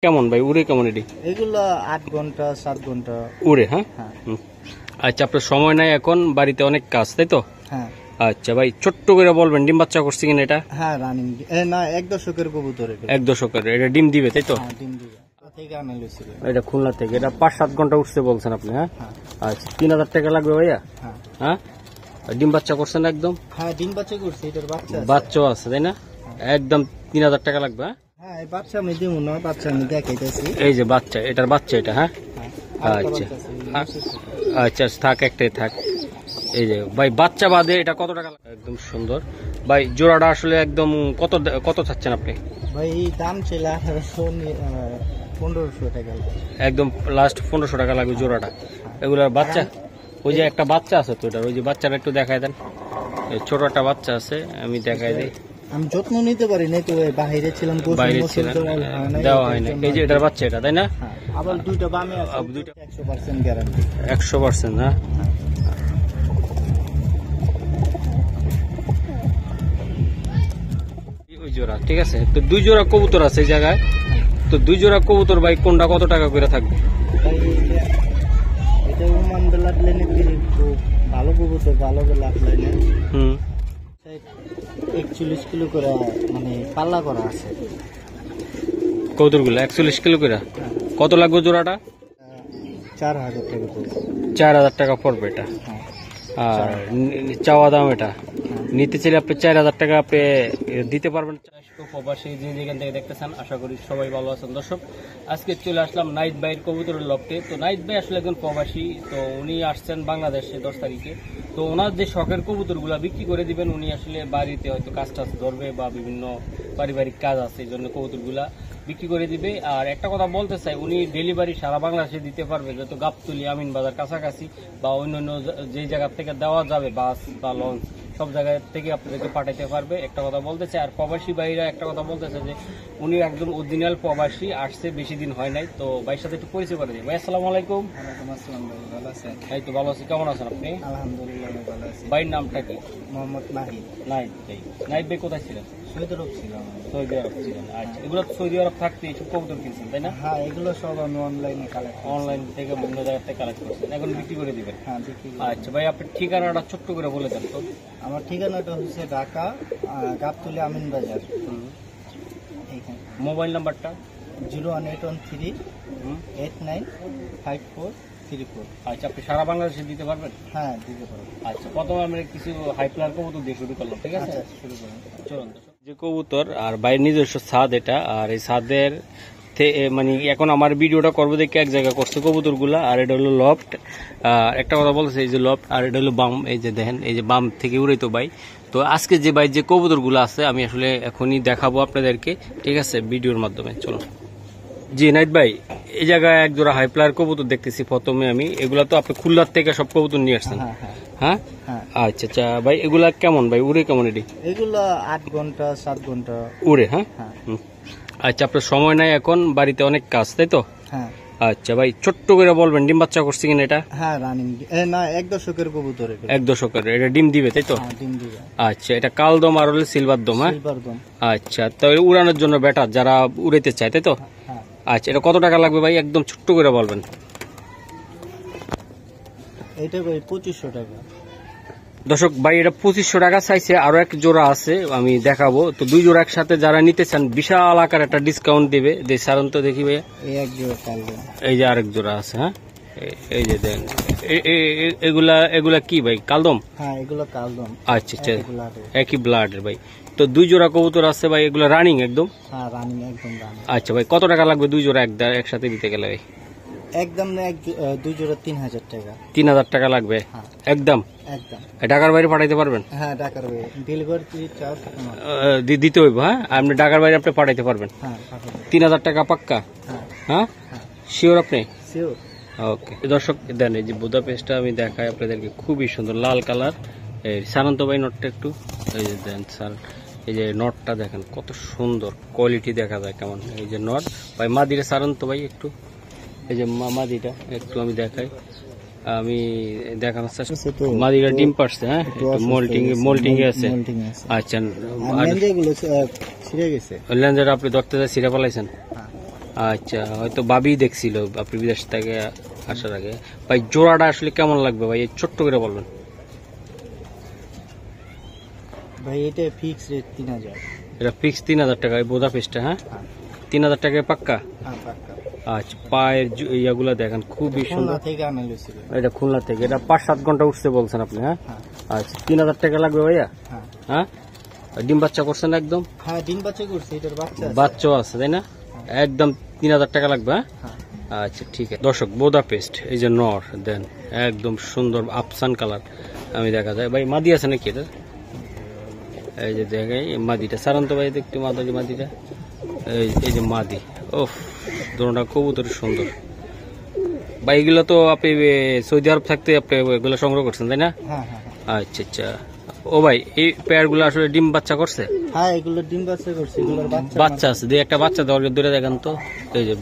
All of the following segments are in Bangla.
কেমন ভাই উড়ে কেমন এটি? এগুলো 8 ঘন্টা 7 ঘন্টা উড়ে। হ্যাঁ হ্যাঁ আচ্ছা, আপনার সময় নাই এখন, বাড়িতে অনেক কাজ, তাই তো? হ্যাঁ আচ্ছা ভাই, ছোট্ট করে বলবেন ডিম বাচ্চা করছে কিনা এটা? হ্যাঁ রানিং না 1 দশকের কবুতর এগুলো। 1 দশকের। এটা ডিম দিবে তাই তো? হ্যাঁ ডিম দিবে থেকে আনা লইছিল। এটা খুলনা থেকে। এটা 5-7 ঘন্টা উঠছে বলছেন আপনি? হ্যাঁ আচ্ছা, 3000 টাকা লাগবে ভাইয়া? হ্যাঁ হ্যাঁ ডিম বাচ্চা করছেন একদম? হ্যাঁ ডিম বাচ্চা করছে, এটার বাচ্চা আছে। বাচ্চাও আছে তাই না? একদম 3000 টাকা লাগবে। হ্যাঁ এই বাচ্চা আমি দিব না, বাচ্চা আমি দেখাইতেছি। এই যে বাচ্চা, এটার বাচ্চা এটা। হ্যাঁ আচ্ছা আচ্ছা, থাক একটাই থাক। এই যে ভাই বাচ্চা বাদে এটা কত টাকা? একদম সুন্দর ভাই। জোড়াটা আসলে একদম কত কত চাচ্ছেন আপনি? ভাই দাম ছিল 1500 টাকা। একদম লাস্ট 1500 টাকা লাগবে জোড়াটা। এগুলার বাচ্চা, ওই যে একটা বাচ্চা আছে তো, ওটার ওই যে বাচ্চাটা একটু দেখায় দেন। ছোট একটা বাচ্চা আছে, আমি দেখাই দিই। আমি যত্ন নিতে পারি না তো, বাইরে ছিলাম, বাইরে ছিলেন, দেওয়া হয় না। এই যে এটার বাচ্চা এটা তাই না? আবার দুইটা বামে আছে, দুইটা 100% গ্যারান্টি। 100%। হ্যাঁ ওই জোড়া ঠিক আছে। তো 2 জোড়া কবুতর আছে এই জায়গায়। তো 2 জোড়া কবুতর ভাই কোনটা কত টাকা করে থাকবে? এটা ওমান ব্লাড লাইনে খুব ভালো কবুতর, ভালো ব্লাড লাইনে। 41 কিলো করে মানে পাল্লা করা আছে কবুতরগুলো 41 কিলো করে। কত লাগবে জোড়াটা? 4000 টাকা পড়বে। 4000 টাকা পড়বে এটা। আর চাওয়া দাম এটা নিতে চাইলে আপনি 4000 টাকা আপনি দিতে পারবেন। প্রবাসী যে যেখান থেকে দেখতেছেন, আশা করি সবাই ভালো আছেন। দর্শক, আজকে চলে আসলাম নাইট ভাইয়ের কবুতরের লফটে। তো নাইট ভাই আসলে একজন প্রবাসী, তো উনি আসছেন বাংলাদেশে 10 তারিখে। তো ওনার যে শখের কবুতরগুলা বিক্রি করে দিবেন, উনি আসলে বাড়িতে হয়তো কাজ টাজ ধরবে বা বিভিন্ন পারিবারিক কাজ আছে, এই জন্য কবুতরগুলা বিক্রি করে দিবে। আর একটা কথা বলতে চাই, উনি ডেলিভারি সারা বাংলাদেশে দিতে পারবে, যত গাবতলী, আমিন বাজার কাছাকাছি বা অন্যান্য যে জায়গা থেকে দেওয়া যাবে, বাস বা লঞ্চ, সব জায়গা থেকে আপনাদেরকে পাঠাইতে পারবে। একটা কথা বলতে চাই। আর প্রবাসী ভাইরা একটা কথা বলতে চাই যে উনি একদম অরিজিনাল প্রবাসী, আসছে বেশি দিন হয় নাই। তো ভাইয়ের সাথে একটু পরিচয় করে দিই। ভাই আসসালামু আলাইকুম। ওয়ালাইকুম আসসালাম ভাই, ভালো আছেন? এই তো ভালো আছি, কেমন আছেন আপনি? আলহামদুলিল্লাহ ভালো আছি। ভাইয়ের নামটা কি? মোহাম্মদ নাহিদ। নাইট ভাই। নাইট ভাই কোথায় ছিলেন? সৌদি আরব ছিলাম। সৌদি আরব ছিলেন। আচ্ছা, এগুলো সৌদি আরব থাকতে এইসব কবুতর কিনছেন তাই না? হ্যাঁ এগুলো সব আমি অনলাইনে কালেক্ট, অনলাইন থেকে বিভিন্ন জায়গা থেকে কালেক্ট করছেন, এখন বিক্রি করে দিবেন? হ্যাঁ বিক্রি। আচ্ছা ভাই, আপনার ঠিকানাটা ছোট্ট করে বলে দেন তো। আমার ঠিকানাটা হচ্ছে ঢাকা গাবতলী আমিন বাজার। এইখানে মোবাইল নাম্বারটা? 01813 895434। আচ্ছা, আপনি সারা বাংলাদেশে দিতে পারবেন? হ্যাঁ দিতে পারবো। আচ্ছা, প্রথমে আমরা কিছু হাইপ্লার কবুতর দিয়ে শুরু করলাম, ঠিক আছে? আচ্ছা শুরু করুন। চলুন। যে কবুতর আর বাইরের নিজস্ব ছাদ এটা, আর এই ছাদের মানে এখন আমার ভিডিওটা করবো দেখে এক জায়গা করছে কবুতরগুলা। আর এটা হলো লফট। একটা কথা বলতেছে, এই যে লফট, আর এটা হলো বাম। এই যে দেখেন, এই যে বাম থেকে উড়াইতো ভাই। তো আজকে যে ভাই যে কবুতরগুলো আছে আমি আসলে এখনই দেখাবো আপনাদেরকে, ঠিক আছে, ভিডিওর মাধ্যমে। চলো। জি নাইট ভাই, এই জায়গায় এক জোড়া হাইপ্লার কবুতর দেখতেছি প্রথমে আমি। এগুলা তো আপনি খুলনার থেকে সব কবুতর নিয়ে আসছেন? হ্যাঁ আচ্ছা আচ্ছা ভাই, এগুলা কেমন ভাই উড়ে কেমন এটি? এগুলো 8 ঘন্টা 7 ঘন্টা উড়ে। হ্যাঁ আচ্ছা, আপনার সময় নাই এখন, বাড়িতে অনেক কাজ, তাই তো? হ্যাঁ আচ্ছা ভাই, ছোট্ট করে বলবেন ডিম বাচ্চা করছে কিনা এটা? হ্যাঁ রানিং না 1 দশকের কবুতর এগুলো। 1 দশকের। এটা ডিম দিবে তাই তো? হ্যাঁ ডিম দিবে। আচ্ছা, এটা কালদম আর হলো সিলভার দম। হ্যাঁ সিলভার দম। আচ্ছা, তো উড়ানোর জন্য বেটার, যারা উড়াইতে চায় তাই তো? হ্যাঁ। আচ্ছা, এটা কত টাকা লাগবে ভাই, একদম ছোট্ট করে বলবেন। এটা ভাই 2500 টাকা। দর্শক ভাই, এটা 2500 টাকা চাইছে। আরো এক জোড়া আছে, আমি দেখাবো। তো 2 জোড়া একসাথে যারা নিতে চান, বিশাল আকার একটা ডিসকাউন্ট দিবে। সারন তো দেখি ভাইয়া, এই এক জোড়া কালদম। এই যে আরেক জোড়া আছে। হ্যাঁ এই যে দেন, এগুলা এগুলা কি ভাই, কালদম? হ্যাঁ এগুলো কালদম। আচ্ছা আচ্ছা, একই ব্লাডের ভাই। তো 2 জোড়া কবুতর আছে ভাই, এগুলো রানিং একদম? হ্যাঁ রানিং একদম রানিং। আচ্ছা ভাই, কত টাকা লাগবে 2 জোড়া একসাথে দিতে গেলে ভাই? একদম 2 জোড়া 3000 টাকা। 3000 টাকা লাগবে একদম? একদম। ঢাকার বাইরে পাঠাইতে পারবেন? হ্যাঁ ঢাকার বাইরে ডেলিভারি চার্জ দিতে হইব। হ্যাঁ আপনি ঢাকার বাইরে আপনি পাঠাইতে পারবেন? হ্যাঁ 3000 টাকা পাক্কা? হ্যাঁ শিওর আপনি? শিওর। ওকে দর্শক, দেন এই যে বুদাপেস্টটা আমি দেখাই আপনাদেরকে, খুবই সুন্দর লাল কালার। এই সারান্ত ভাই নটটা একটু, এই যে দেন স্যার, এই যে নটটা দেখেন কত সুন্দর, কোয়ালিটি দেখা যায় কেমন। এই যে নট ভাই, মাদিরে সারান্ত ভাই একটু, এই যে মাদিটা একটু আমি দেখাই, আমি দেখানোর চেষ্টা। মাদিরা ডিম পারছে? হ্যাঁ মোল্টিং এ আছে। আচ্ছা, লেঞ্জার আপনি ধরতে যায় ছিঁড়ে পালাইছেন? আচ্ছা, হয়তো ভাবি দেখছিল আপনি বিদেশ থেকে আসার আগে। ভাই জোড়াটা আসলে কেমন লাগবে ভাই, এই ছোট্ট করে বলবেন। ভাই এটা ফিক্স রেট 3000। এটা ফিক্স 3000 টাকা, এই বোদা পিসটা। হ্যাঁ, 3000 টাকায় পাক্কা। হ্যাঁ পাক্কা। আচ্ছা, পায়ের ইয়াগুলা দেখেন খুবই সুন্দর। খুলনা থেকে আনা হয়েছিল। এটা খুলনা থেকে, এটা 5-7 ঘন্টা উঠছে বলছেন আপনি। হ্যাঁ, আচ্ছা 3000 টাকা লাগবে ভাইয়া। হ্যাঁ হ্যাঁ, ডিম বাচ্চা করছেন একদম? হ্যাঁ ডিম বাচ্চা করছে, এটার বাচ্চা আছে। বাচ্চাও আছে তাই না? একদম 3000 টাকা লাগবে। হ্যাঁ আচ্ছা ঠিক আছে দর্শক, বোদা পেস্ট এই যে নর দেন, একদম সুন্দর আফসান কালার আমি দেখা যায়। ভাই মাদি আছে নাকি এটা? এই যে দেখাই মাদিটা, সারান্ত ভাই দেখতে মাদিটা, এই যে মাদি। ওফ, দোনোটা কবুতর সুন্দর ভাই। এগুলো তো আপনি সৌদি আরব থাকতে আপনি এগুলো সংগ্রহ করছেন তাই না? হ্যাঁ হ্যাঁ। আচ্ছা আচ্ছা। ও ভাই এই পেয়ারগুলো আসলে ডিম বাচ্চা করছে? হ্যাঁ এগুলো ডিম বাচ্চা করছে, এগুলোর বাচ্চা বাচ্চা আছে, দিয়ে একটা বাচ্চা দূরে দেখেন তো। এই যে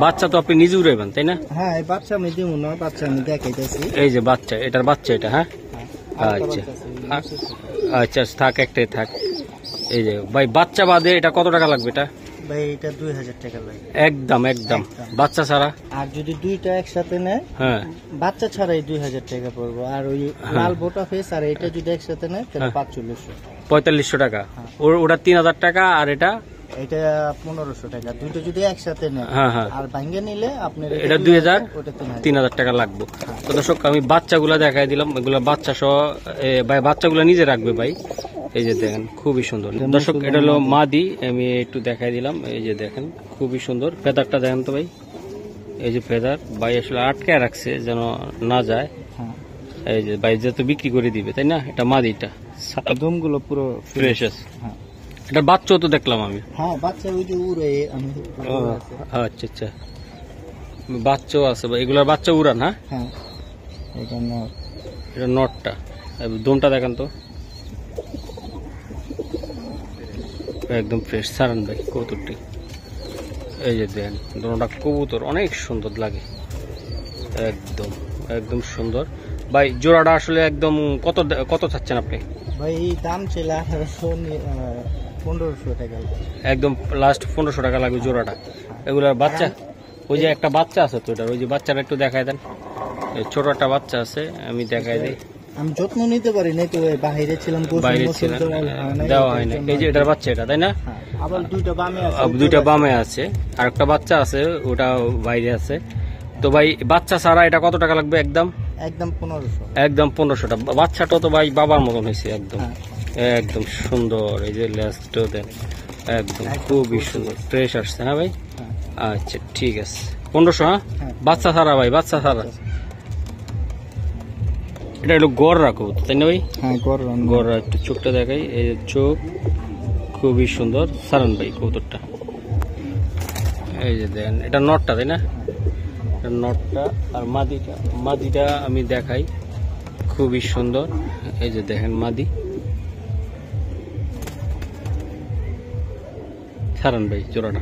বাচ্চা তো আপনি নিজে উড়াইবেন তাই না? হ্যাঁ এই বাচ্চা আমি দিব না, বাচ্চা আমি দেখাইতেছি। এই যে বাচ্চা, এটার বাচ্চা এটা। হ্যাঁ আচ্ছা আচ্ছা, থাক একটাই থাক। এই যে ভাই বাচ্চা বাদে এটা কত টাকা লাগবে এটা? ভাই এটা 2000 টাকা লাগে একদম একদম বাচ্চা ছাড়া। আর যদি দুইটা একসাথে নেয়, হ্যাঁ বাচ্চা ছাড়াই 2000 টাকা পড়বো। আর ওই লাল বোটা ফেস আর এটা যদি একসাথে নেয় তাহলে 4500। 4500 টাকা। ওটা 3000 টাকা, আর এটা এটা 1500 টাকা। দুইটা যদি একসাথে নেয় হ্যাঁ হ্যাঁ, আর ভাঙ্গে নিলে আপনার এটা 2000, ওটা 3000 টাকা লাগবে। তো দর্শক আমি বাচ্চাগুলা দেখাই দিলাম, এগুলো বাচ্চা সহ ভাই বাচ্চাগুলা নিজে রাখবে ভাই। এই যে দেখেন খুবই সুন্দর দর্শক, এটা হলো মাদি, আমি একটু দেখাই দিলাম। এই যে দেখেন খুবই সুন্দর, ফেদারটা দেখেন তো ভাই। এই যে ফেদার ভাই আসলে আটকায় রাখছে যেন না যায়। এই যে ভাই যেহেতু বিক্রি করে দিবে তাই না, এটা মাদিটা। দমগুলো পুরো ফ্রেশ আছে। হ্যাঁ এটার বাচ্চাও তো দেখলাম আমি। হ্যাঁ বাচ্চা ওই যে উড়ে আমি। আচ্ছা আচ্ছা, বাচ্চাও আছে ভাই, এগুলোর বাচ্চা উড়ান? হ্যাঁ হ্যাঁ এটা নট, এটা নটটা। দমটা দেখেন তো, একদম ফ্রেশ সারান ভাই কবুতরটি। এই যে দেখেন দোনোটা কবুতর অনেক সুন্দর লাগে, একদম একদম সুন্দর ভাই। জোড়াটা আসলে একদম কত চাচ্ছেন আপনি? ভাই দাম ছিল 1500 টাকা। একদম লাস্ট 1500 টাকা লাগবে জোড়াটা। এগুলার বাচ্চা, ওই যে একটা বাচ্চা আছে তো, এটার ওই যে বাচ্চাটা একটু দেখাই দেন। ছোট একটা বাচ্চা আছে, আমি দেখাই দিই। আমি যত্ন নিতে পারি নাই তো, বাইরে ছিলাম, বাইরে ছিলেন, দেওয়া হয় না। এই যে এটার বাচ্চা এটা তাই না? আবার দুইটা বামে আছে, দুইটা বামে আছে, আর একটা বাচ্চা আছে ওটা বাইরে আছে। তো ভাই বাচ্চা ছাড়া এটা কত টাকা লাগবে? একদম একদম 1500। একদম 1500 টাকা। বাচ্চাটা তো ভাই বাবার মতন হয়েছে একদম, একদম সুন্দর। এই যে লেজটাও দেন, একদম খুবই সুন্দর ফ্রেশ আসছে। হ্যাঁ ভাই আচ্ছা ঠিক আছে, 1500। হ্যাঁ বাচ্চা ছাড়া ভাই, বাচ্চা ছাড়া। এটা হলো গড় রাখো তাই না ভাই? হ্যাঁ গড়, একটু চোখটা দেখাই। এই যে চোখ খুবই সুন্দর সারান ভাই কবুতরটা। এই যে দেখেন এটা নটটা তাই না? এটা নটটা। আর মাদিটা আমি দেখাই, খুবই সুন্দর। এই যে দেখেন মাদি সারান ভাই জোড়াটা।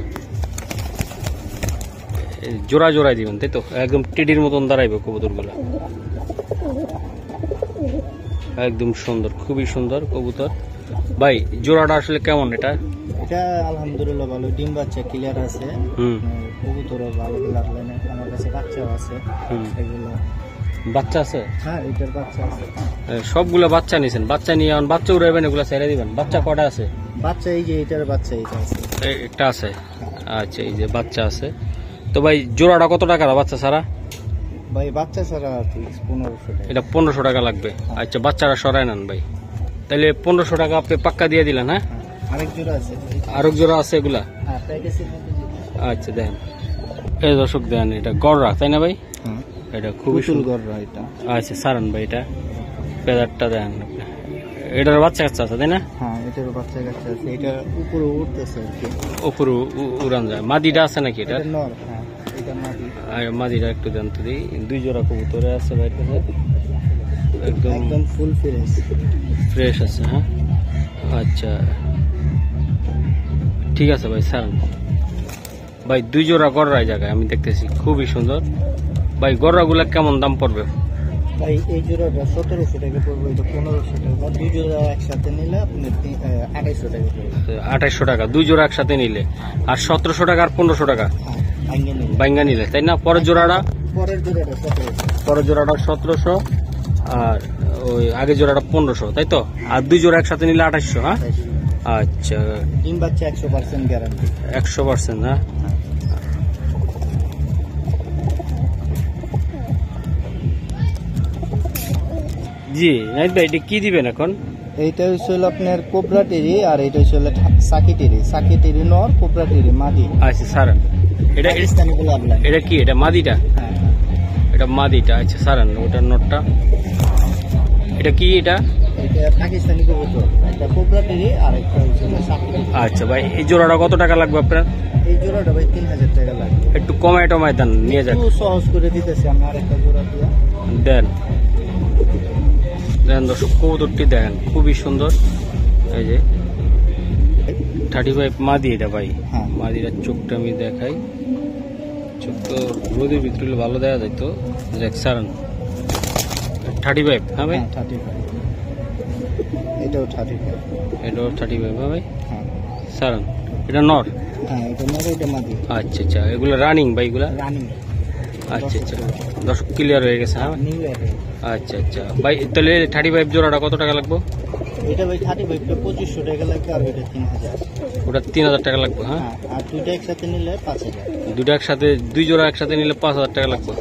জোড়ায় দিবেন তাই তো? একদম টেডির মতন দাঁড়াইবে কবুতরগুলো, একদম সুন্দর, খুবই সুন্দর কবুতর ভাই। জোড়াটা আসলে কেমন এটা? এটা আলহামদুলিল্লাহ ভালো, ডিম বাচ্চা ক্লিয়ার আছে। কবুতরও ভালো লাগলেন, আমার কাছে বাচ্চাও আছে। এগুলো বাচ্চা আছে? হ্যাঁ এটার বাচ্চা আছে। সবগুলো বাচ্চা নিয়েছেন? বাচ্চা নিয়ে বাচ্চা উড়াইবেন, এগুলো ছেড়ে দিবেন? বাচ্চা কটা আছে? বাচ্চা এই যে এটার বাচ্চা এটা আছে, একটা আছে। আচ্ছা এই যে বাচ্চা আছে। তো ভাই জোড়াটা কত টাকা বাচ্চা ছাড়া? ভাই বাচ্চা ছাড়া 1500 টাকা। এটা 1500 টাকা লাগবে। আচ্ছা বাচ্চারা সরাই নেন ভাই, তাহলে 1500 টাকা আপনি পাক্কা দিয়ে দিলেন। হ্যাঁ আরেক জোড়া আছে, আরেক জোড়া আছে এগুলা? হ্যাঁ প্যাকেজের মধ্যে। আচ্ছা দেখেন এই দর্শক দেখেন, এটা গড়রা তাই না ভাই? হ্যাঁ এটা খুবই সুন্দর গড়রা এটা। আচ্ছা সারান ভাই, এটা পেদারটা দেখেন। এটার বাচ্চা কাচ্চা আছে তাই না? হ্যাঁ এটার বাচ্চা কাচ্চা আছে, এটা উপরে উঠতেছে আর কি, উপরে উড়ান যায়। মাদিটা আছে নাকি এটা? নর। হ্যাঁ এটা মাদি। আর মাদিটা একটু দেন তো দিই। দুই জোড়া কবুতরে আছে ভাই কাছে, একদম ফুল ফ্রেশ আছে। হ্যাঁ আচ্ছা ঠিক আছে ভাই সারান ভাই। দুই জোড়া গড়রা জায়গায় আমি দেখতেছি খুবই সুন্দর ভাই। গড়রাগুলা কেমন দাম পড়বে? ভাই এই জোড়াটা 1700 টাকা পড়বে, এটা 1500 টাকা। দুই জোড়া একসাথে নিলে আপনি 2800 টাকা পড়বে। 2800 টাকা দুই জোড়া একসাথে নিলে, আর 1700 টাকা আর 1500 টাকা হ্যাঁ, ভাঙিয়ে নিলে। বাইঙ্গা নিলে, তাই না? পরের জোড়াটা পরের জোড়াটা 1700। পরের জোড়াটা 1700 আর ওই আগের জোড়াটা 1500, তাই তো? আর দুই জোড়া একসাথে নিলে 2800। হ্যাঁ, আচ্ছা। ডিম বাচ্চা 100% গ্যারান্টি। 100%। হ্যাঁ, জি নাইট ভাই, এটা কি দিবেন এখন? এইটা হচ্ছে আপনার কোবরা টেরি, আর এটা হচ্ছে সাকি টেরি। সাকি টেরি নর, কোবরা টেরি মাদি। আচ্ছা স্যার, এটা পাকিস্তানি গোলাপ লাইন। এটা কি? এটা মাদিটা? হ্যাঁ, এটা মাদিটা। আচ্ছা স্যার, ওটার নটটা এটা কি? এটা এটা পাকিস্তানি কবুতর। একটা কোবরা টেরি আর একটা হচ্ছে সাকি টেরি। আচ্ছা ভাই, এই জোড়াটা কত টাকা লাগবে আপনার? এই জোড়াটা ভাই 3000 টাকা লাগবে। একটু কমায় টমায় দেন, নিয়ে যান। একটু সহজ করে দিতেছি আমি আরেকটা জোড়া দিয়া। দেন দেন দর্শক, কবুতরটি দেখেন, খুবই সুন্দর। এই যে 35 মাদি এটা ভাই। হ্যাঁ। মাদিটার চোখটা আমি দেখাই। চোখ তো রোদের ভিতরে হলে ভালো দেখা যায় তো। দেখ সারান 35। হ্যাঁ ভাই, হ্যাঁ 35। এটাও 35। এটাও 35। হ্যাঁ ভাই, হ্যাঁ সারান এটা নর। হ্যাঁ, এটা নর, এটা মাদি। আচ্ছা আচ্ছা, এগুলো রানিং ভাই এগুলা? রানিং। আচ্ছা আচ্ছা, দর্শক ক্লিয়ার হয়ে গেছে। হ্যাঁ নিউ ইয়ার। আচ্ছা আচ্ছা ভাই, তাহলে 35 জোড়াটা কত টাকা লাগবে? এটা ভাই 35 টা 2500 টাকা লাগবে, আর এটা 3000। ওটা 3000 টাকা লাগবে। হ্যাঁ, হ্যাঁ, আর দুইটা একসাথে নিলে 5000। দুটো একসাথে, দুই জোড়া একসাথে নিলে 5000 টাকা লাগবে।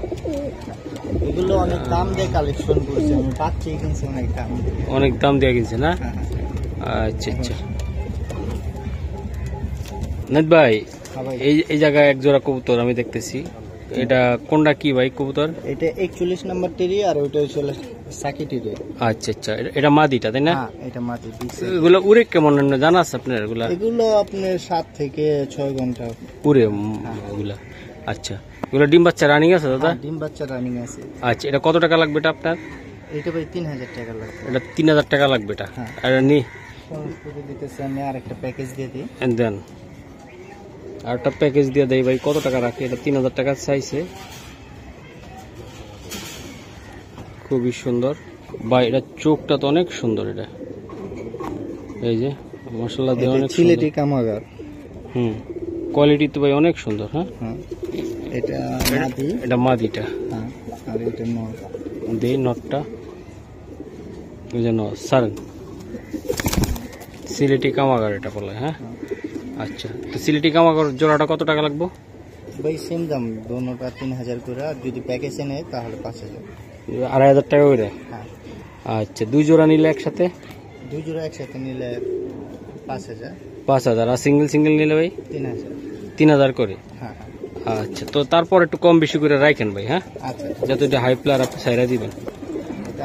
এগুলো অনেক দাম দিয়ে কালেকশন করছি আমি, বাচ্চাই কিনছি অনেক দাম দিয়ে। অনেক দাম দিয়ে কিনছে না? হ্যাঁ আচ্ছা আচ্ছা। নাইত ভাই, হ্যাঁ ভাই, এই জায়গায় এক জোড়া কবুতর আমি দেখতেছি, এটা কোনটা কি ভাই কবুতর? এটা 41 নাম্বার টেরি, আর ওইটা হচ্ছে সাকি টেরি। আচ্ছা আচ্ছা, এটা মাদিটা তাই না? হ্যাঁ, এটা মাটি দিছে। এগুলো উড়ে কেমন জানা আছে আপনার? এগুলা এগুলো আপনার 7 থেকে 6 ঘন্টা উড়ে এগুলা? আচ্ছা, এগুলো ডিম বাচ্চা রানিং আছে দাদা? হ্যাঁ, ডিম বাচ্চা রানিং আছে। আচ্ছা, এটা কত টাকা লাগবে এটা আপনার? এটা ভাই 3000 টাকা লাগবে। এটা 3000 টাকা লাগবে এটা। হ্যাঁ। আর নি সহজ করে দিতেছি আমি, আর একটা প্যাকেজ দিয়ে দিই। দেন, আর একটা প্যাকেজ দিয়ে দেয় ভাই। কত টাকা রাখে এটা? 3000 টাকা চাইছে। খুবই সুন্দর ভাই, এটা চোখটা তো অনেক সুন্দর। এটা এই যে মশলা দিয়ে অনেক সিলেটি কামাগার। কোয়ালিটি তো ভাই অনেক সুন্দর। হ্যাঁ, হ্যাঁ, এটা মাদি। এটা মাদিটা। হ্যাঁ, আর এটা নর। দে নটটা, ওই যে নর সারেন সিলেটি কামাগার এটা বলে। হ্যাঁ, আচ্ছা, তো সিলেটি কামাগার জোড়াটা কত টাকা লাগবে? ভাই সেম দাম, দোনোটা 3000 করে, আর যদি প্যাকেজে নেয় তাহলে 5000। 2500 টাকা করে? হ্যাঁ। আচ্ছা, দুই জোড়া নিলে একসাথে? দুই জোড়া একসাথে নিলে 5000। 5000। আর সিঙ্গেল সিঙ্গেল নিলে ভাই? 3000। 3000 করে? হ্যাঁ হ্যাঁ। আচ্ছা, তো তারপর একটু কম বেশি করে রাখেন ভাই। হ্যাঁ, আচ্ছা, যাতে এটা হাই প্লার আপনি সাইরা দিবেন, এটা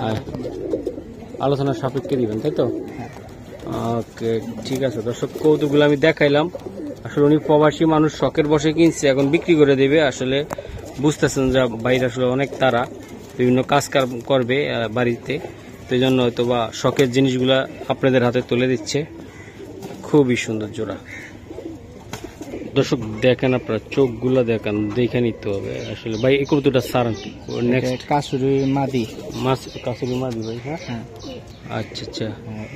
আলোচনার সাপেক্ষে দিবেন, তাই তো? হ্যাঁ। ওকে, ঠিক আছে দর্শক, কৌতুকগুলো আমি দেখাইলাম। আসলে উনি প্রবাসী মানুষ, শখের বসে কিনছে, এখন বিক্রি করে দেবে। আসলে বুঝতেছেন যে বাইরে আসলে অনেক তারা বিভিন্ন কাজ করবে বাড়িতে, তো এই জন্য হয়তো বা শখের জিনিসগুলা আপনাদের হাতে তুলে দিচ্ছে। খুবই সুন্দর জোড়া। দর্শক দেখেন, আপনারা চোখগুলা দেখেন, দেখে নিতে হবে আসলে ভাই। এই কবুতরটা সারান নেক্সট কাসুরি মাদি। মাছ কাছুরি মাদি ভাই। হ্যাঁ, হ্যাঁ। আচ্ছা আচ্ছা,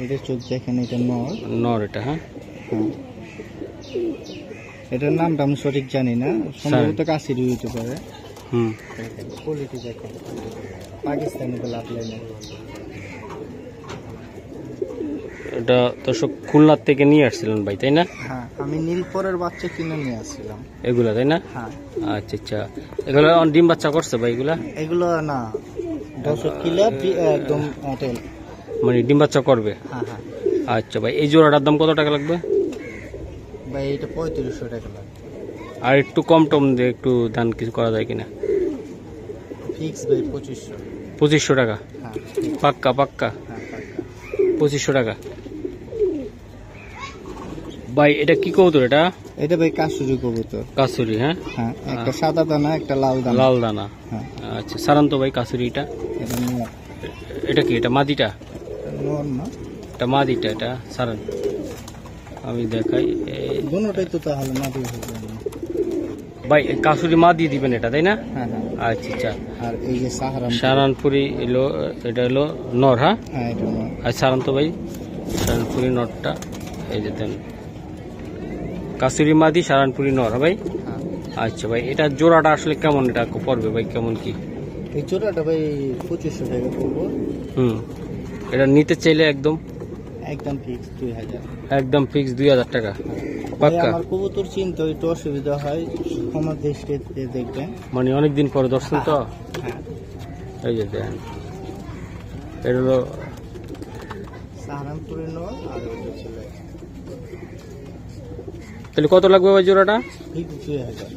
এটা চোখ দেখেন, এটা নর। নর এটা? হ্যাঁ, এটার নামটা আমি সঠিক জানি না, সম্ভবত কাসিরি হইতে পারে। কোয়ালিটি দেখেন, পাকিস্তানি গোলাপ লাইনের। এটা দর্শক খুলনার থেকে নিয়ে আসছিলেন ভাই, তাই না? হ্যাঁ, আমি নীলপরের বাচ্চা কিনে নিয়ে আসছিলাম এগুলা, তাই না? হ্যাঁ। আচ্ছা আচ্ছা, এগুলো ডিম বাচ্চা করছে ভাই এগুলা? এগুলো না, 10 কিলো একদম আটেল। মানে ডিম বাচ্চা করবে? হ্যাঁ হ্যাঁ। আচ্ছা ভাই, এই জোড়াটার দাম কত টাকা লাগবে ভাই? এটা 3500 টাকা লাগবে। আর একটু কম টম দিয়ে একটু দান কিছু করা যায় কিনা? ফিক্স ভাই 2500। 2500 টাকা? হ্যাঁ পাক্কা পাক্কা? হ্যাঁ, পাক্কা। 2500 টাকা ভাই। এটা কি কবুতর এটা? এটা ভাই কাসুরি কবুতর। কাসুরি? হ্যাঁ, হ্যাঁ, একটা সাদা দানা, একটা লাল দানা। লাল দানা? হ্যাঁ। আচ্ছা, সারান তো ভাই কাসুরিটা। এটা নর। এটা কি? এটা মাদিটা? নর না, এটা মাদিটা। এটা সারান, আমি দেখাই। দুটোটাই তো তাহলে মাদি হয়ে যাবে। ভাই কাসুরি মাদি দিবেন এটা, তাই না? হ্যাঁ হ্যাঁ। আচ্ছা আচ্ছা। আর এই যে সাহারানপুরি এলো, এটা হলো নর। হ্যাঁ, হ্যাঁ এটা নর। আর সারান তো ভাই সাহারানপুরি নরটা এই যে দেন, কাসুরি মাদি সাহারানপুরি নর। হ্যাঁ ভাই। হ্যাঁ। আচ্ছা ভাই, এটা জোড়াটা আসলে কেমন, এটা পড়বে ভাই কেমন কি? এই জোড়াটা ভাই 2500 টাকা পড়বো। এটা নিতে চাইলে একদম একদম ফিক্স 2000। একদম ফিক্স 2000 টাকা পাক্কা। আমার কবুতর চিনতে একটু অসুবিধা হয়, আমার দেশকে দেখবেন, মানে অনেকদিন পরে দর্শন তো। হ্যাঁ। এই যে দেন, এটা হলো সাহারানপুরের নর আর ওটা ছিল তাহলে কত লাগবে ভাই জোড়াটা? 2000।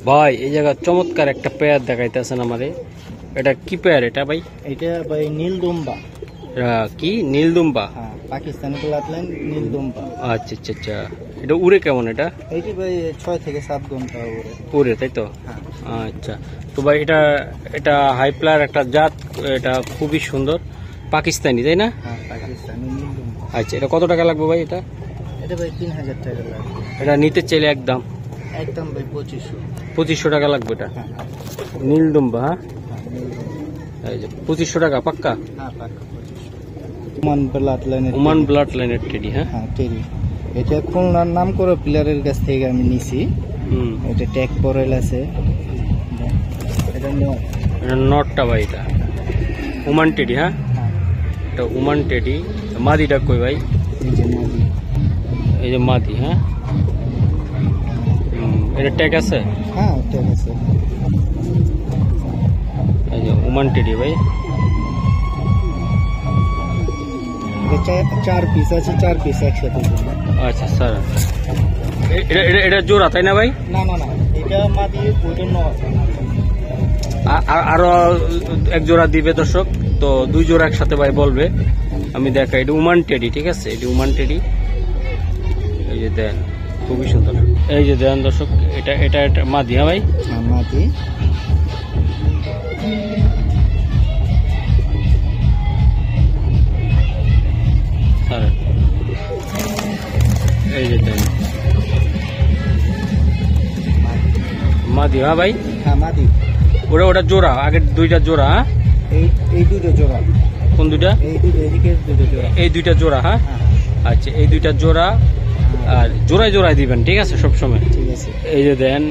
ভাই এই জায়গা চমৎকার একটা পেয়ার দেখাইতেছেন আমারে, এটা কি পেয়ার এটা ভাই? এটা ভাই নীলদুম্বা। কি নীলদুম্বা? হ্যাঁ, পাকিস্তানি ব্লাডলাইন নীলদুম্বা। আচ্ছা আচ্ছা আচ্ছা। এটা উড়ে কেমন এটা? এইটি ভাই 6 থেকে 7 ঘন্টা উড়ে, তাই তো? হ্যাঁ। আচ্ছা, তো ভাই এটা এটা হাই প্লার একটা জাত, এটা খুবই সুন্দর, পাকিস্তানি তাই না? হ্যাঁ, পাকিস্তানি নীলদুম্বা। আচ্ছা, এটা কত টাকা লাগবে ভাই এটা? এটা ভাই 3000 টাকা লাগবে। এটা নিতে চাইলে একদম একদম ভাই 2500 টাকা লাগবে এটা। হ্যাঁ, নীলদুম্বা। হ্যাঁ, নীলদুম্বা। এই যে 2500 টাকা পাক্কা। হ্যাঁ, পাক্কা 2500। ওমান ব্লাডলাইনের ওমান ব্লাড লাইনের টেডি। হ্যাঁ, হ্যাঁ টেরি। এটা খুলনার নাম করা প্লেয়ারের কাছ থেকে আমি নিছি। এটা ট্যাগ পরেল আছে। এটা নট। এটা নটটা ভাই, এটা ওমান টেডি। হ্যাঁ, হ্যাঁ, এটা ওমান টেডি। মাদিটা কই ভাই? এই যে মাদি। এই যে মাদি। হ্যাঁ, এটা ট্যাগ আছে। হ্যাঁ, ট্যাগ আছে। এই যে ওমান টেডি ভাই। এটা 4 পিস আছে, 4 পিস একসাথে। আচ্ছা স্যার, এটা এটা এটা জোড়া তাই না ভাই? না না না, এটা মাদি, ওইটা নট। আরো এক জোড়া দিবে দর্শক, তো 2 জোড়া একসাথে ভাই বলবে, আমি দেখাই। এটা ওমান টেডি, ঠিক আছে? এটা ওমান টেডি। এই যে দেন, খুবই সুন্দর। এই যে দেন দর্শক, এটা এটা এটা মাদি। হ্যাঁ ভাই, হ্যাঁ মাদি। স্যার এই যে দেন মাদি। হ্যাঁ ভাই, হ্যাঁ মাদি। ওটা ওটা জোড়া, আগের 2টা জোড়া। হ্যাঁ, এই দুটো জোড়া। কোন 2টা? এই দুটো, এদিকে দুটো জোড়া। এই 2টা জোড়া। হ্যাঁ, আচ্ছা, এই 2টা জোড়া, আর জোড়ায় জোড়ায় দিবেন, ঠিক আছে সব সময়। ঠিক আছে। এই যে দেন,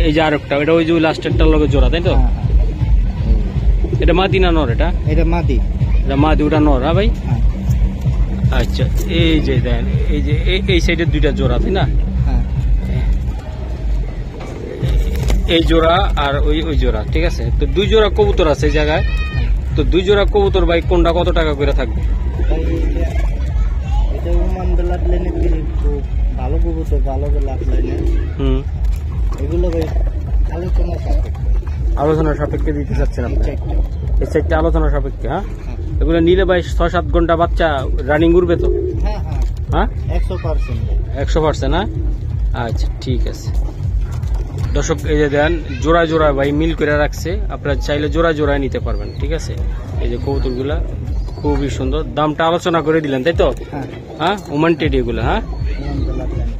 এই যে আরেকটা, এটা ওই যে লাস্টেরটার লগে জোড়া, তাই তো? হ্যাঁ, এটা মাদি না নর? এটা এটা মাদি। এটা মাদি, ওটা নর। হ্যাঁ ভাই, হ্যাঁ, আচ্ছা। এই যে দেন, এই যে এই সাইডের 2টা জোড়া, তাই না? হ্যাঁ, এই জোড়া আর ওই ওই জোড়া, ঠিক আছে? তো 2 জোড়া কবুতর আছে এই জায়গায়, তো 2 জোড়া কবুতর ভাই কোনটা কত টাকা করে থাকবে? ভাই এটা ওমান ব্লাডলাইনের খুব ভালো কবুতর, ভালো ব্লাডলাইনের। এগুলো ভাই আলোচনা সাপেক্ষে। আলোচনা সাপেক্ষে দিতে চাচ্ছেন আপনি? এই সাইডটা আলোচনা সাপেক্ষে। হ্যাঁ, হ্যাঁ, এগুলো নিলে ভাই 6-7 ঘন্টা বাচ্চা রানিং উঠবে তো? হ্যাঁ, হ্যাঁ, হ্যাঁ, 100%। 100%। না, আচ্ছা ঠিক আছে দর্শক, এই যে দেন জোড়া জোড়া ভাই মিল করে রাখছে, আপনারা চাইলে জোড়া জোড়ায় নিতে পারবেন, ঠিক আছে? এই যে কবুতরগুলা খুবই সুন্দর, দামটা আলোচনা করে দিলেন তাই তো? হ্যাঁ, হ্যাঁ, ওমান টেডি এগুলো। হ্যাঁ ওমান ব্লাডলাইন।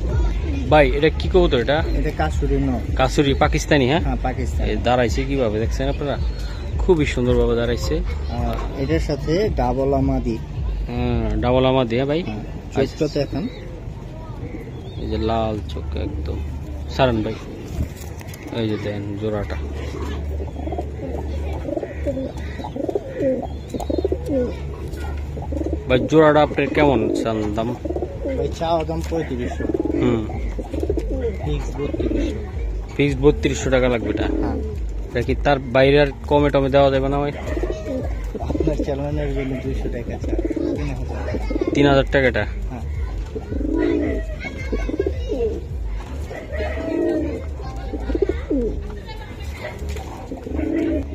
ভাই, এটা কি কবুতর? এটা এটা কাসুরি নট। কাসুরি পাকিস্তানি। হ্যাঁ, হ্যাঁ, পাকিস্তান। এই দাঁড়াইছে কিভাবে দেখছেন আপনারা, খুবই সুন্দর ভাবে দাঁড়াইছে। আর এটার সাথে ডাবল আমাদি। ডাবল আমা দিয়ে ভাই। চোখটা দেখেন, এই যে লাল চোখ একদম। সারান ভাই, এই যে দেন জোড়াটা। ভাই জোড়াটা আপনার কেমন চান দাম? ভাই চাওয়া দাম 3500। ফিক্স 3200। ফিক্স 3200 টাকা লাগবে এটা। হ্যাঁ, এটা কি তার বাইরে আর কমে টমে দেওয়া যাবে না ভাই? আপনার চ্যানেলের জন্য 200 টাকা চাই। 3000। 3000 টাকা এটা। হ্যাঁ,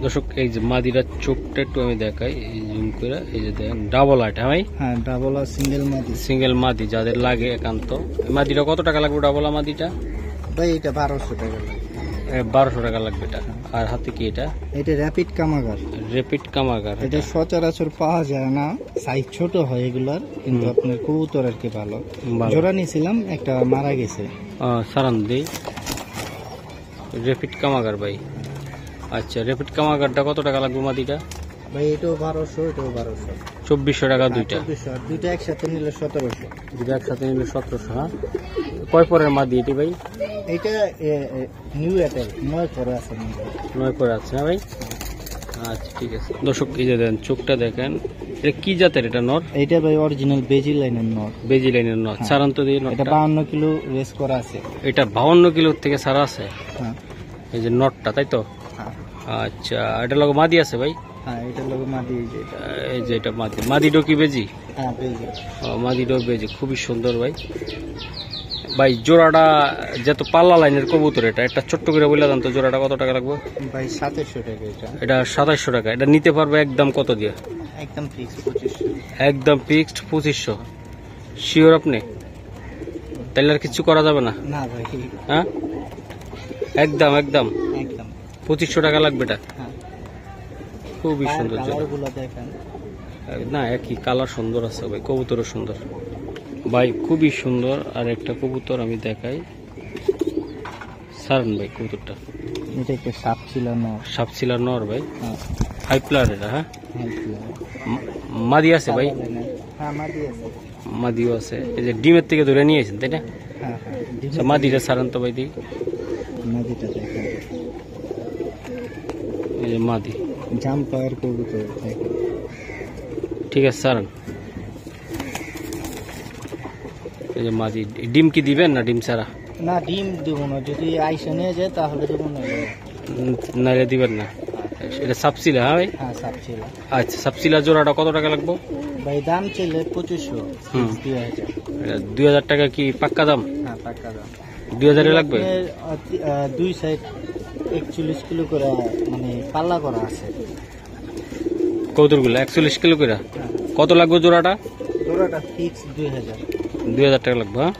দর্শক, এই যে মাদিরার চোখটা একটু আমি দেখাই, এই জুম করে। এই যে দেখেন ডাবল আট। হ্যাঁ ভাই, হ্যাঁ ডাবল আর সিঙ্গেল মাদি। সিঙ্গেল মাদি যাদের লাগে একান্ত, এই মাদিটা কত টাকা লাগবে? ডাবল মাদিটা ভাই এটা 1200 টাকা লাগবে। 1200 টাকা লাগবে এটা। আর হাতে কি এটা? এটা র্যাপিড কামাগার। রেপিড কামাগার। এটা সচরাচর পাওয়া যায় না, সাইজ ছোট হয় এগুলার, কিন্তু আপনার কবুতর আর কি ভালো। ভালো। জোড়া নিয়েছিলাম, একটা মারা গেছে। সারান দিই, রেপিড কামাগার ভাই। আচ্ছা, রেপিড কামাগারটা কত টাকা লাগবে মাদিটা? ভাই এটাও 1200, এটাও 1200। 2400 টাকা দুইটা। 2400, আর দুইটা একসাথে নিলে 1700। দুইটা একসাথে নিলে 1700। হ্যাঁ, কয় পরের মাদি এটি ভাই? এইটা নিউ এয়ারটেল 9 পরে আছে। 9 পরে আছে। হ্যাঁ ভাই, আচ্ছা ঠিক আছে। দর্শক এই যে দেন চোখটা দেখেন, এটা কি জাতের? এটা নর? এইটা ভাই অরিজিনাল বেজি লাইনের নর। বেজি লাইনের নর। সারান্ত দিয়ে এটা নরটা 52 কিলো রেস করা আছে। এটা 52 কিলো থেকে সারা আছে। হ্যাঁ এই যে নটটা, তাই তো? হ্যাঁ আচ্ছা, এটা লোক মাদি আছে ভাই? হ্যাঁ, এটা লোক মাদি। যেটা এই যে এটা মাদি। মাদিডো কি বেজি? হ্যাঁ বেজি। মাদিডো বেজি, খুবই সুন্দর ভাই। ভাই জোড়াটা যত পাল্লা লাইনের কবুতর, এটা একটা ছোট্ট করে বলে দেন তো, জোড়াটা কত টাকা লাগবে? ভাই 2700 টাকা এটা। এটা 2700 টাকা। এটা নিতে পারবে একদম কত দিয়ে? একদম ফিক্স 2500। একদম ফিক্সড 2500। শিওর আপনি? তাহলে আর কিছু করা যাবে না? না ভাই, হ্যাঁ, একদম একদম একদম 2500 টাকা লাগবে এটা। হ্যাঁ। খুবই সুন্দর জোড়া। কালারগুলো দেখেন না, একই কালার সুন্দর আছে ভাই, কবুতরও সুন্দর ভাই, খুবই সুন্দর। আর একটা কবুতর আমি দেখাই, সারন ভাই কবুতরটা। এটা একটা সাপ ছিল না? সাপছিলা নর ভাই, হ্যাঁ হাই প্লার এটা। হ্যাঁ, হ্যাঁ মাদি আছে ভাই? হ্যাঁ মাদি আছে। মাদিও আছে। এই যে ডিমের থেকে ধরে নিয়েছেন তাই না? হ্যাঁ হ্যাঁ, আচ্ছা, মাদিটা সারান তো ভাই দিই। মাদিটা দেখেন, এই যে মাদি জাম্পার কবুতর দেখেন। ঠিক আছে সারান। এই যে মাদি। ডিম কি দিবেন না ডিম ছাড়া? না ডিম দেবো না, যদি আইসা নিয়ে যায় তাহলে দেবো না। নাইলে দিবেন না। এটা সাপসিলা? হ্যাঁ ভাই, হ্যাঁ সাপ ছিল। আচ্ছা, সাপসিলা জোড়াটা কত টাকা লাগবে? ভাই দাম চাইলে 2500, 2000। 2000 টাকা কি পাক্কা দাম? হ্যাঁ পাক্কা দাম। 2000 লাগবে? দুই সাইড 41 কিলো করে মানে পাল্লা করা আছে কবুতরগুলো 41 কিলো করে। কত লাগবে জোড়াটা? জোড়াটা ফিক্স 2000। 2000 টাকা লাগবে। হ্যাঁ,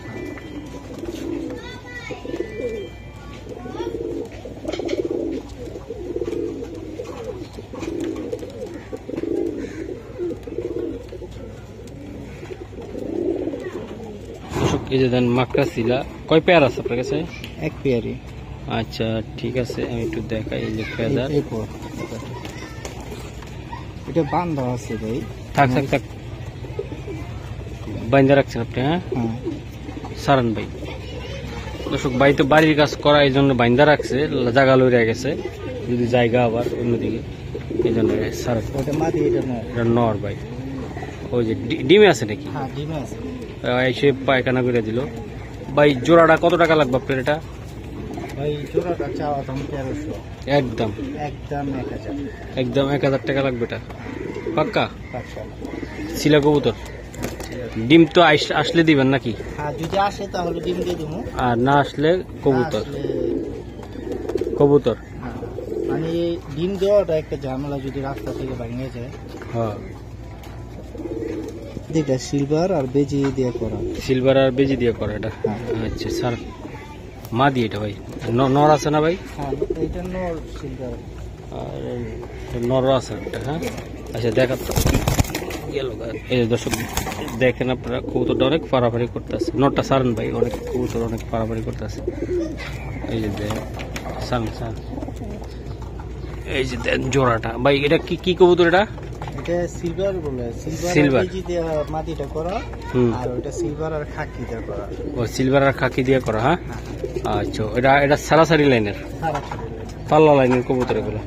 এই যে দেন মাকড়াসিলা কয় পেয়ার আছে আপনার কাছে? এক পেয়ারি। আচ্ছা ঠিক আছে, আমি একটু দেখাই। এই যে ফেদার, এটা বান্ধা আছে ভাই। থাক থাক থাক, বাইন্দা রাখছেন আপনি? হ্যাঁ, হ্যাঁ সারান ভাই। দর্শক ভাই তো বাড়ির কাজ করা, এই জন্য বাইন্দা রাখছে, জায়গা লইয়া গেছে যদি জায়গা আবার অন্যদিকে, এই জন্য সারান। ওটা মাদি, এটা না। এটা নর ভাই। ওই যে ডিমে আছে নাকি? হ্যাঁ ডিমে আছে। এসে পায়খানা করে দিল ভাই। জোড়াটা কত টাকা লাগবে আপনার এটা? ভাই জোড়াটা চাওয়া দাম 1300। একদম একদম 1000। একদম 1000 টাকা লাগবে এটা পাক্কা? পাক্কা। শিলা কবুতর। ডিম তো আসলে দিবেন নাকি? হ্যাঁ যদি আসে তাহলে ডিম দিয়ে দেবো, আর না আসলে কবুতর? না আসলে কবুতর। হ্যাঁ, মানে এই ডিম দেওয়াটা একটা ঝামেলা যদি রাস্তা থেকে ভেঙে যায়। হ্যাঁ, এটা সিলভার আর বেজি দিয়ে করা। সিলভার আর বেজি দিয়ে করা এটা? হ্যাঁ। আচ্ছা স্যার, মাদি এটা ভাই। নর আছে না ভাই? হ্যাঁ এটা নর সিলভার। আর নর আছে একটা। হ্যাঁ, আচ্ছা দেখা তো গেল। এই দর্শক দেখেন আপনারা, কবুতরটা অনেক পারাপারি করতেছে। নরটা সারেন ভাই, অনেক কবুতর অনেক পারাপারি করতেছে। এই যে দেন সারেন সার, এই যে দেন জোড়াটা ভাই। এটা কি কি কবুতর এটা? এটা সিলভার বলে। সিলভার। সিলভার বেজি দিয়ে মাটিটা করা, হুম, আর ওটা সিলভার আর খাকি দিয়ে করা। ও সিলভার আর খাকি দিয়ে করা। হ্যাঁ, আচ্ছা, এটা এটা সারাসারি লাইনের, পাল্লা লাইনের কবুতর এগুলো।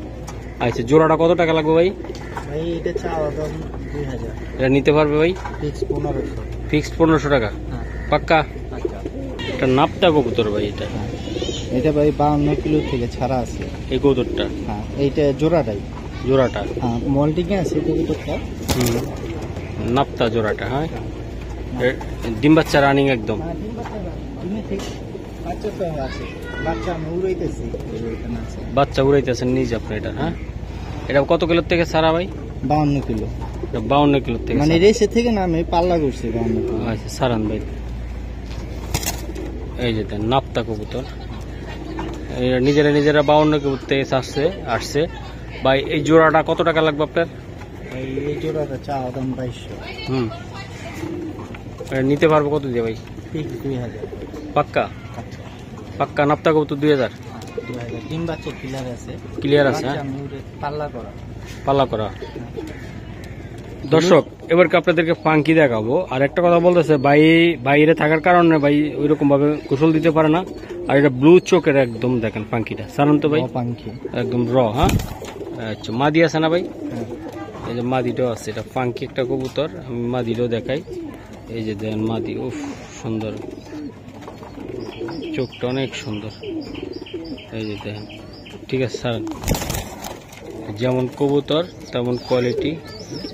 আচ্ছা, জোড়াটা কত টাকা লাগবে ভাই? ভাই এটা চাওয়া দাম 2000। এটা নিতে পারবে ভাই? ফিক্স 1500। ফিক্সড 1500 টাকা হ্যাঁ পাক্কা? আচ্ছা। এটা নাপটা কবুতর ভাই এটা? এটা ভাই 52 কিলো থেকে ছাড়া আছে এই কবুতরটা? হ্যাঁ এইটা জোড়াটাই। জোড়াটা? হ্যাঁ মল্টিং আছে কবুতরটা। নাপতা জোড়াটা? হ্যাঁ, ডিম বাচ্চা রানিং একদম? হ্যাঁ ডিম বাচ্চা, ডিমে ঠিক বাচ্চা তো আছে, বাচ্চা আমি উড়াইতেছি এখানে আছে। বাচ্চা উড়াইতেছেন নিজে আপনি এটা? হ্যাঁ, এটা কত কিলোর থেকে সারা ভাই? 52 কিলো। এটা 52 কিলোর থেকে মানে সারা। রেসে থেকে না, আমি পাল্লা করছি 52 কিলো। আচ্ছা সারান ভাই। এই যে দেন নাপতা কবুতর, নিজেরা নিজেরা 52 কিলোর থেকে আসছে ভাই। এই জোড়াটা কত টাকা লাগবে আপনার? এই জোড়াটা চাওয়া দাম 2200। এটা নিতে পারবো কত দিয়ে ভাই? ফিক্স 2000। পাক্কা? আচ্ছা পাক্কা নাপতা কবুতর 2000? 2000 ডিম বাচ্চা ক্লিয়ার আছে। ক্লিয়ার আছে, হ্যাঁ? বাচ্চা আমি ওরে পাল্লা করা। পাল্লা করা। দর্শক এবারকে আপনাদেরকে পাঙ্কি দেখাবো। আর একটা কথা বলতেছে, বাইরে থাকার কারণে ভাই ওইরকম ভাবে গোসল দিতে পারে না। আর এটা ব্লু চোখের একদম দেখেন পাঙ্কিটা, সাধারণত ভাই পাঙ্কি একদম র। হ্যাঁ, আচ্ছা, মাদি আছে না ভাই? হ্যাঁ। এই যে মাদিটাও আছে, এটা পাঙ্কি একটা কবুতর। আমি মাদিটাও দেখাই। এই যে দেখেন মাদি, উফ সুন্দর, চোখটা অনেক সুন্দর। এই যে দেখেন, ঠিক আছে স্যার, যেমন কবুতর তেমন কোয়ালিটি।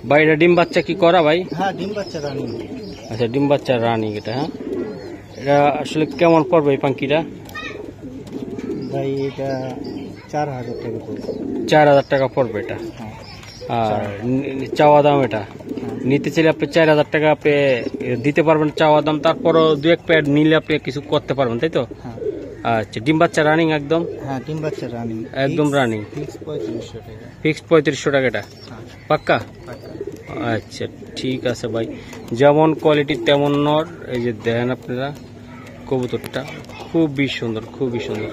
ভাই এটা ডিম বাচ্চা কি করা ভাই? হ্যাঁ, ডিম বাচ্চা রানিং। আচ্ছা, ডিম বাচ্চা রানিং এটা। হ্যাঁ, এটা আসলে কেমন পড়বে এই পাঙ্কিটা? ভাই এটা 4000 টাকা পড়বে। 4000 টাকা পড়বে এটা। হ্যাঁ। আর চাওয়া দাম এটা নিতে চাইলে আপনি 4000 টাকা আপনি দিতে পারবেন চাওয়া দাম। তারপরও 2-1 প্যাড নিলে আপনি কিছু করতে পারবেন, তাই তো? হ্যাঁ। আচ্ছা, ডিম বাচ্চা রানিং একদম? হ্যাঁ, ডিম বাচ্চা রানিং একদম রানিং। ফিক্স 3500 টাকা। ফিক্সড 3500 টাকা এটা? হ্যাঁ, পাক্কা? পাক্কা। আচ্ছা, ঠিক আছে ভাই, যেমন কোয়ালিটি তেমন নর। এই যে দেখেন আপনারা কবুতরটা খুবই সুন্দর, খুবই সুন্দর।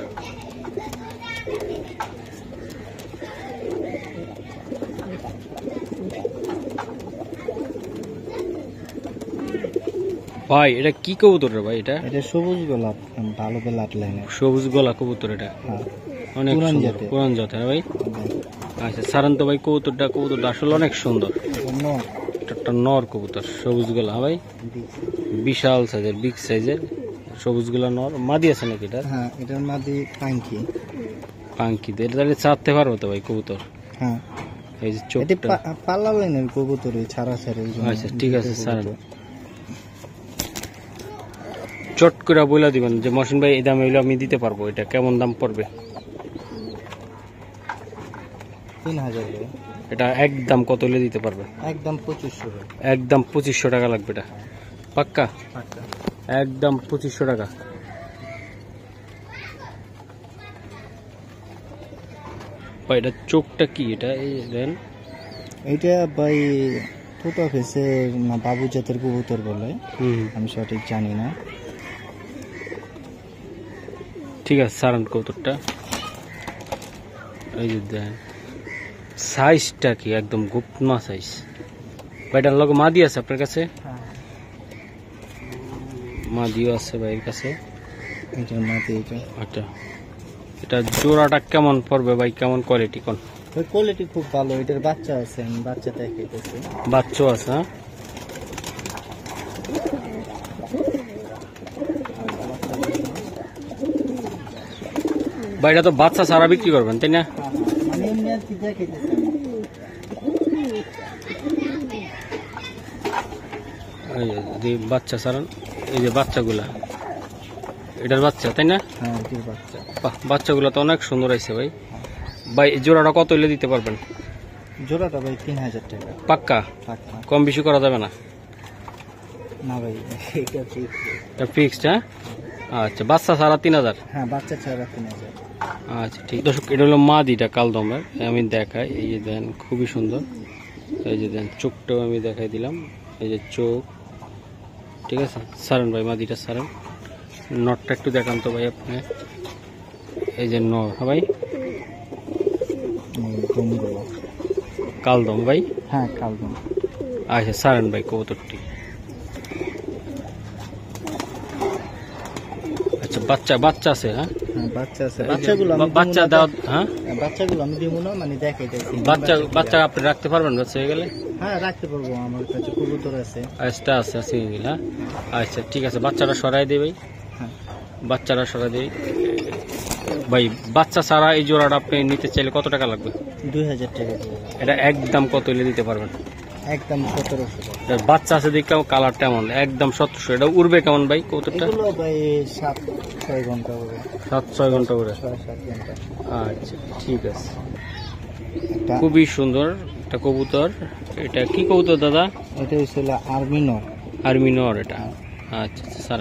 ভাই এটা কি কবুতর রে ভাই? এটা এটা সবুজ গোলাপ, ভালো ব্লাড লাইনের। সবুজ গলা কবুতর এটা? হ্যাঁ, অনেক পুরান সুন্দর, জাতের। পুরান জাতের ভাই। আচ্ছা, সাধারণত ভাই কবুতরটা আসলে অনেক সুন্দর। একটা নর কবুতর, সবুজ গলা ভাই, বিশাল সাইজের, বিগ সাইজের সবুজ গলা নর। মাদি আছে নাকি এটা? হ্যাঁ, এটার মাদি পাঙ্কি। পাঙ্কি এটা তাহলে চাপতে পারবো তো ভাই কবুতর? হ্যাঁ, এই যে এটি চোখটা। পাল্লা লাইনের কবুতর, ছাড়া ছাড়া। আচ্ছা, ঠিক আছে স্যার, চট করে বলে দিবেন যে মহসিন ভাই এই দাম হইলে আমি দিতে পারবো। এটা কেমন দাম পড়বে? 3000 টাকা। এটা একদম কত হলে দিতে পারবে? একদম 2500 টাকা। একদম 2500 টাকা লাগবে এটা? পাক্কা? পাক্কা। একদম 2500 টাকা। ভাই এটা চোখটা কি এটা? এই দেন, এইটা ভাই টোটা ফেসের না বাবু জাতের কবুতর বলে, হুম, আমি সঠিক জানি না। ঠিক আছে সারান কবুতরটা। এই যে দেন সাইজটা কি একদম গুপ্তমা সাইজ। ভাই এটার লগে মাদি আছে আপনার কাছে? হ্যাঁ, মাদিও আছে ভাইয়ের কাছে। এটার মাদি এটা। আচ্ছা, এটা জোড়াটা কেমন পড়বে ভাই? কেমন কোয়ালিটি কোন? ওই কোয়ালিটি খুব ভালো। এটার বাচ্চা আছে, আমি বাচ্চা দেখাইতেছি। বাচ্চাও আছে? হ্যাঁ, ভাই এটা তো বাচ্চা সারা বিক্রি করবেন তাই না? আমি এমনি আর কি দেখাইতেছি। এই যে বাচ্চা সারান, এই যে বাচ্চাগুলা, এটার বাচ্চা তাই না? হ্যাঁ, এটার বাচ্চা। বাহ, বাচ্চাগুলো তো অনেক সুন্দর আছে ভাই। ভাই এই জোড়াটা কত হইলে দিতে পারবেন? জোড়াটা ভাই 3000 টাকা। পাক্কা? পাক্কা। কম বেশি করা যাবে না? না ভাই, এটা ঠিক। এটা ফিক্সড? হ্যাঁ, আচ্ছা, বাচ্চা সারা 3000? হ্যাঁ, বাচ্চা ছাড়া 3000। আচ্ছা, ঠিক। দর্শক এটা হলো মাদিটা কালদমের, আমি দেখাই। এই যে দেন খুবই সুন্দর। এই যে দেন চোখটাও আমি দেখাই দিলাম। এই যে চোখ, ঠিক আছে। সারেন ভাই মাদিটা সারেন, নটটা একটু দেখান তো ভাই আপনি। এই যে নর, হ্যাঁ ভাই, দমগুলো। কালদম ভাই? হ্যাঁ, কালদম। আচ্ছা, সারেন ভাই কবুতরটি। আচ্ছা, বাচ্চা আছে? হ্যাঁ, হ্যাঁ, বাচ্চা আছে। এই যে বাচ্চাগুলো আমি বাচ্চা দিব না। দাও। হ্যাঁ, বাচ্চাগুলো আমি দিব না, মানে দেখাইতেছি। বাচ্চা আপনি রাখতে পারবেন বাচ্চা হয়ে গেলে? হ্যাঁ, রাখতে পারবো, আমার কাছে কবুতর আছে। আচ্ছা, আছে সিঙ্গেল। হ্যাঁ, আচ্ছা, ঠিক আছে, বাচ্চাটা সরাই দিই ভাই। হ্যাঁ, বাচ্চাটা সরাই দিই ভাই। বাচ্চা ছাড়া এই জোড়াটা আপনি নিতে চাইলে কত টাকা লাগবে? 2000 টাকা পড়বে। এটা একদম কত হলে দিতে পারবেন? একদম 1700 টাকা। এটার বাচ্চা আছে দেখতে, কালারটা এমন একদম 1700। এটা উড়বে কেমন ভাই কবুতরটা? এগুলো ভাই 7-6 ঘন্টা হবে। 7-6 ঘন্টা করে? 6-7 ঘন্টা। আচ্ছা, ঠিক আছে। একটা খুবই সুন্দর একটা কবুতর। এটা কি কবুতর দাদা? এটা হচ্ছিল আর্মি নর। আর্মি নর এটা? আচ্ছা স্যার,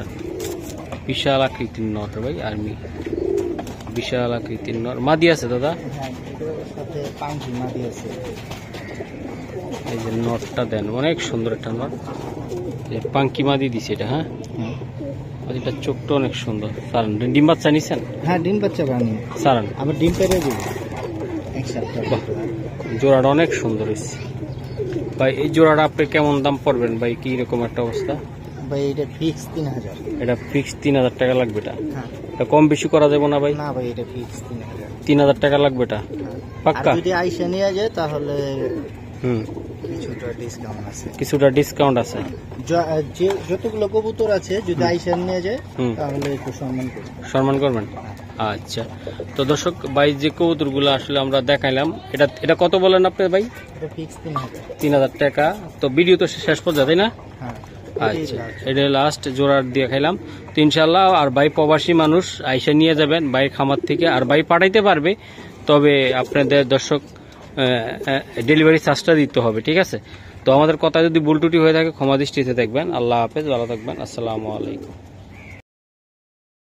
বিশাল আকৃতির নর ভাই, আর্মি বিশাল আকৃতির নর। মাদি আছে দাদা? হ্যাঁ, এটার সাথে পাঙ্কি মাদি আছে। এই যে নটটা দেন, অনেক সুন্দর একটা নট, পাঙ্কি মাদি দিছে এটা। হ্যাঁ, হ্যাঁ, এটা চোখটা অনেক সুন্দর। সারান ডিম বাচ্চা নিছেন? হ্যাঁ, ডিম বাচ্চা বানিয়ে সারান আবার ডিম পেরে দিব এক সপ্তাহ। বাহ, জোড়াটা অনেক সুন্দর হয়েছে ভাই। এই জোড়াটা আপনি কেমন দাম পড়বেন ভাই? কি রকম একটা অবস্থা ভাই এটা ফিক্স 3000। এটা ফিক্স 3000 টাকা লাগবে। এটা হ্যাঁ, এটা কম বেশি করা যাবে না ভাই? না ভাই এটা ফিক্স 3000। 3000 টাকা লাগবে এটা আর পাক্কা? যদি আইসা নিয়ে যায় তাহলে হুম, কিছুটা ডিসকাউন্ট আছে। কিছুটা ডিসকাউন্ট আছে। যে যতগুলো কবুতর আছে যদি আইসা নিয়ে যায় হুম, তাহলে একটু সম্মান করবে। সম্মান করবেন। আচ্ছা, তো দর্শক ভাই যে কবুতরগুলো আসলে আমরা দেখাইলাম, এটা এটা কত বলেন আপনি ভাই? এটা ফিক্স 3000। 3000 টাকা। তো ভিডিও তো শেষ পর্যন্ত, তাই না? হ্যাঁ, আচ্ছা, এটা লাস্ট জোড়ার দিয়ে খাইলাম তো ইনশাল্লাহ। আর ভাই প্রবাসী মানুষ আইসা নিয়ে যাবেন ভাই খামার থেকে, আর ভাই পাঠাইতে পারবে, তবে আপনাদের দর্শক ডেলিভারি চার্জটা দিতে হবে, ঠিক আছে? তো আমাদের কথা যদি ভুল ত্রুটি হয়ে থাকে ক্ষমা দৃষ্টিতে দেখবেন। আল্লাহ হাফেজ, ভালো থাকবেন, আসসালামু আলাইকুম।